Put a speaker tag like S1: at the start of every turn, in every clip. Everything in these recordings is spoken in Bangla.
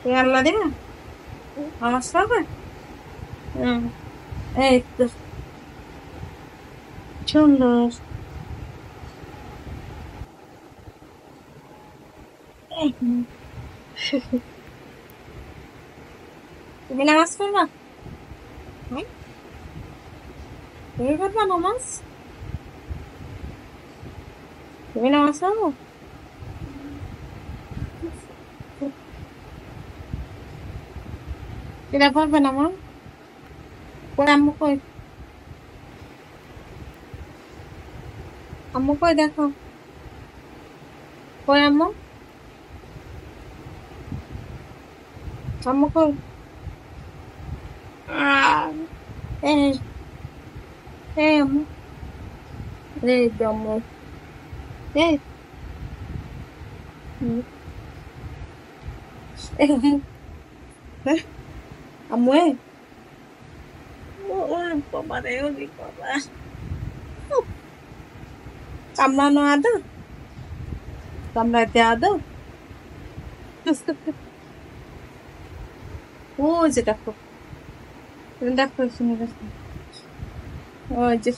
S1: তুই আল্লাহ দিবে নামাজ পড়বে। হুম, এই তো সুন্দর। এই, তুমি নামাজ পড়বা? হুম, তুমি পড়বা নামাজ? তুমি নামাজ পড়বো? এটা পড়বে না মা? কই আম্মু কই? আম্মু কই দেখো? কই আম্মু? আম্মু কই? আহ, এই এই আম্মু, এই তো আম্মু, এই হুম, এই, হ্যাঁ, আম্মু ও বাবা রে, ওরে বাবা, কামড়ানো আদর, কামড়াইতে আদর। ও যে দেখো, তুমি দেখো শুনে দেখো, ওই যে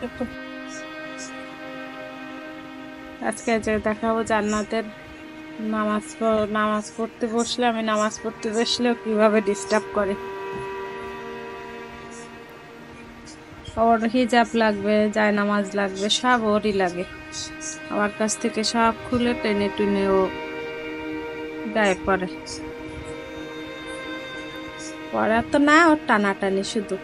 S1: দেখো। আজকে যে দেখাবো জান্নাতের নামাজ পড়তে বসলে, আমি নামাজ পড়তে বসলেও কিভাবে ডিস্টার্ব করে। ওর হিজাব লাগবে, জায়নামাজ লাগবে, সব ওরই লাগে। আমার কাছ থেকে সব খুলে টেনে টুনে ও গায়ে পড়ে। পড়া তো না, ওর টানাটানি শুধু।